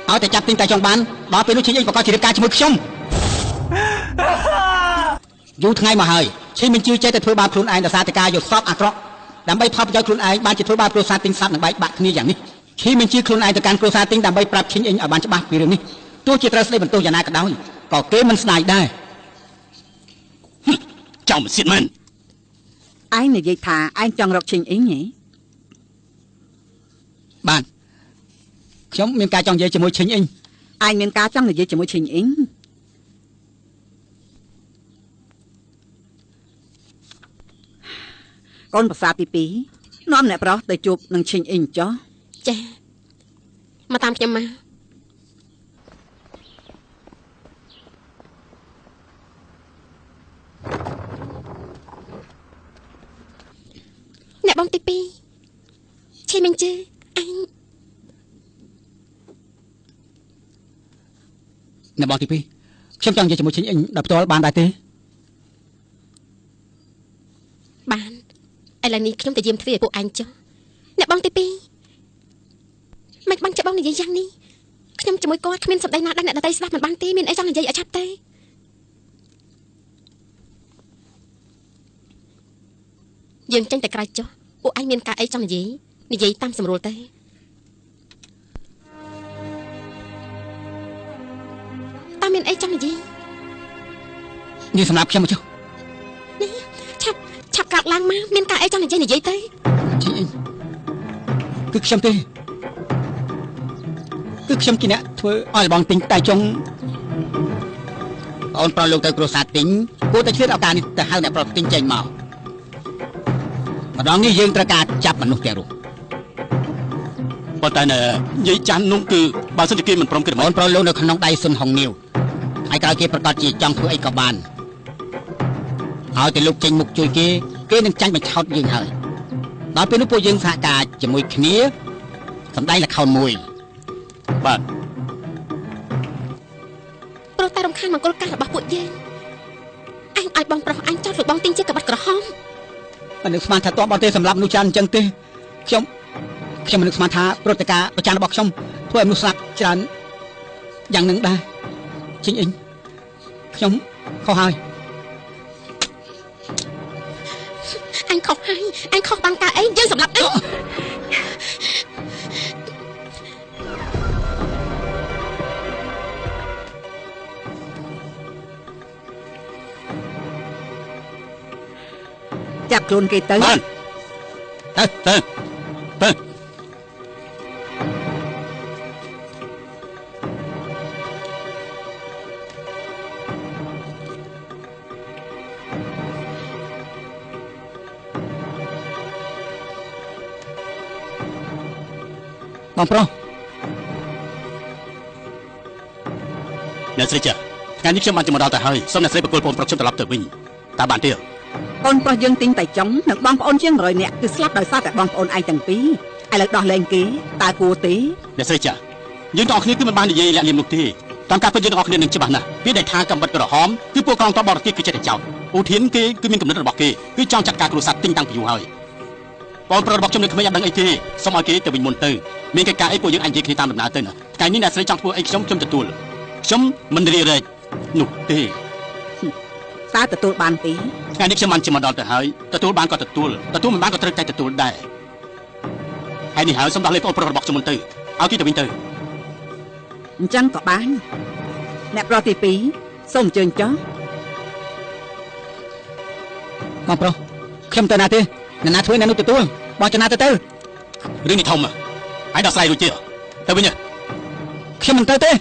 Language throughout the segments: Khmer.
เอาแต่จับติงแต่จงบานដល់ពេលនោះឈិញអីប្រកាសជារៀបការជាមួយខ្ញុំយូរថ្ងៃមកហើយឈិញមិនជឿចេះតែធ្វើបាបខ្លួនឯងដោយសារតែការយកសពអាក្រក់ដើម្បីផលប្រយោជន៍ខ្លួនឯងបានជាធ្វើបាបគ្រួសារទិញសត្វនិងបែកបាក់គ្នាយ៉ាងនេះឈិញមិនជឿខ្លួនឯងទៅកាន់គ្រួសារទិញដើម្បីប្រាប់ឈិញអីឲ្យបានច្បាស់ពីរឿងនេះទោះជាត្រូវស្ដីបន្ទោសយ៉ាងណាក៏ដោយក៏គេមិនស្ដាយដែរចង់មិនសៀតមែនឯងនិយាយថាឯងចង់រកឈិញអីហ៎បាទខ្ញុំមានការចង់និយាយជាមួយឈិញអីឯងមានការចង់និយាយជាមួយឈិញអីកូនភាសាទី2នាំអ្នកប្រុសទៅជួបនឹងឈិញអីចុះចាមកតាមខ្ញុំមកអ្នកបងទី2ឈិញមិនជឿអញអ្នកបងទី2ខ្ញុំចង់និយាយជាមួយឈិញអីដល់ផ្ទាល់បានដែរទេបានឥឡូវនេះខ្ញុំទៅយាមទ្វារពួកអញចុះអ្នកបងទី2មិនបានចាប់បងនិយាយយ៉ាងនេះខ្ញុំជាមួយគាត់គ្មានសម្ដីណាដែលអ្នកដទៃស្ដាប់មិនបានទេមានអីចង់និយាយឲ្យឆាប់ទេយើងចេញតែក្រៅចុះពួកអញមានការអីចង់និយាយតាមស្រួលទេតាមមានអីចង់និយាយនេះសម្រាប់ខ្ញុំមកចុះនេះឆាប់កាត់ឡើងមកមានការអីចង់និយាយទេគឺខ្ញុំទេគឺខ្ញុំជាអ្នកធ្វើឲ្យបងទិញតែចុងអូនប្រុសលោកទៅគ្រួសារទិញគួរតែឆ្លៀតឱកាសនេះទៅហៅអ្នកប្រុសទិញចេញមកម្ដងនេះយើងត្រូវការចាប់មនុស្សទាំងរូបប៉ុន្តែនិយាយចាន់នោះគឺបើសិនជាគេមិនព្រមគិតមកអូនប្រុសលោកនៅក្នុងដៃសុនហុងនីវហើយក្រោយគេប្រកាសជាចង់ធ្វើអីក៏បានឲ្យតែលោកចេញមុខជួយគេនឹងចាញ់បញ្ឆោតយើងហើយដល់ពេលនោះពួកយើងសហការជាមួយគ្នាសម្ដែងល្ខោនមួយបាទព្រោះតែរំខានមង្គលការរបស់ពួកយើងអញឲ្យបងប្រុសអញចោទលោកបងទិញជាក្បាត់ក្រហមមិននឹកស្មានថាតបបងទេសម្រាប់មនុស្សច្រើនអញ្ចឹងទេខ្ញុំមិននឹកស្មានថាព្រឹត្តិការណ៍ប្រចាំរបស់ខ្ញុំធ្វើឲ្យមនុស្សស្លាប់ច្រើនយ៉ាងនឹងដែរជិញអ៊ីងខ្ញុំខុសហើយអញខុសហើយអញខុសបានការអីយើងសម្រាប់អញចាប់ខ្លួនគេទៅទៅបងប្រុសអ្នកស្រីចាថ្ងៃនេះខ្ញុំបានចូលមកដល់ទៅហើយសូមអ្នកស្រីបកគលបងប្រុសខ្ញុំត្រឡប់ទៅវិញតើបានទេកូនប្រុសយើងទិញតែចុងនិងបងប្អូនជាង100នាក់គឺស្លាប់ដោយសារតែបងប្អូនឯងទាំងពីរឥឡូវដោះលែងគេតើគួរទេអ្នកស្រីចាយើងទាំងអស់គ្នាគឺមិនបាននិយាយលាក់លៀមនោះទេតាមការពិតយើងទាំងអស់គ្នានឹងច្បាស់ណាស់ពីដែលថាកំបិតក្រហមគឺពួកកងទ័ពបរទេសគឺចិត្តតែចោតឧធានគេគឺមានគំនិតរបស់គេគឺចង់ចាត់ការគ្រួសារទិញតាំងពីយូរហើយបងប្រុសរបស់ខ្ញុំនឹងគ្មានអត់ដឹងអីទេសូមឲ្យគេទៅវិញមុនទៅមានកិច្ចការអីពួកយើងអាចនិយាយគ្នាតាមដំណើរទៅណាថ្ងៃនេះអ្នកស្រីចង់ធ្វើអីខ្ញុំទទួលខ្ញុំមិនរីរែកនោះទេតើទទួលបានទេថ្ងៃនេះខ្ញុំបានជិះមកដល់ទៅហើយទទួលបានក៏ទទួលមិនបានក៏ត្រូវតែទទួលដែរហើយនេះហើយសូមដោះលែងបងប្រុសរបស់ខ្ញុំមុនទៅឲ្យគេទៅវិញទៅអញ្ចឹងក៏បានអ្នកប្រុសទី2សូមអញ្ជើញចុះបងប្រុសខ្ញុំទៅណាទេអ្នកណាធ្វើអ្នកនោះទទួលបងចំណាទៅរឿងនេះធំហើយដោះស្រាយរួចទេទៅវិញខ្ញុំមិនទៅទេ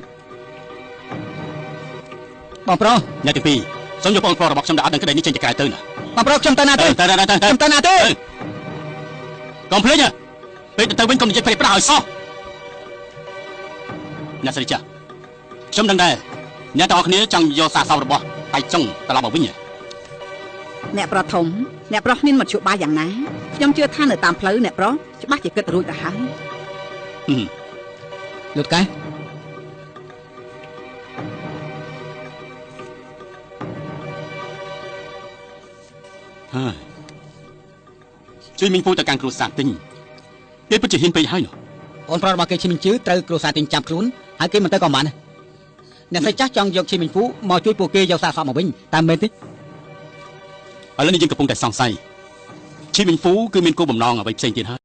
បងប្រុសអ្នកទី2សូមយកបងប្រុសរបស់ខ្ញុំដែលអត់ដឹងក្តីនេះចេញទៅក្រៅទៅណាបងប្រុសខ្ញុំទៅណាទេខ្ញុំទៅណាទេកុំភ្លេចពេលទៅវិញកុំនិយាយព្រៃប្រាស់ឲ្យសោះអ្នកស្រីចាខ្ញុំដឹងដែរអ្នកទាំងអស់គ្នាចង់យកសារសោករបស់ហើយចង់ត្រឡប់មកវិញអ្នកប្រុសធំអ្នកប្រុសមានមធ្យោបាយយ៉ាងណាខ្ញុំជឿថានៅតាមផ្លូវអ្នកប្រុសច្បាស់ជាគិតរួចទៅហើយលោកកែហើយជួយមីងពូទៅកាន់គ្រួសារទិញគេពិតជាហ៊ានពេកហើយនោះអូនប្រុសរបស់គេឈ្មោះជឿត្រូវគ្រួសារទិញចាប់ខ្លួន ហើយគេមិនទៅក៏មិនអ្នកស្រីចាស់ចង់យកឈីមិញហ្វូមកជួយពួកគេយកសារសពមកវិញតាមមែនទេឥឡូវនេះយើងកំពុងតែសង្ស័យឈីមិញហ្វូគឺមានគោលបំណងអ្វីផ្សេងទៀតហើយ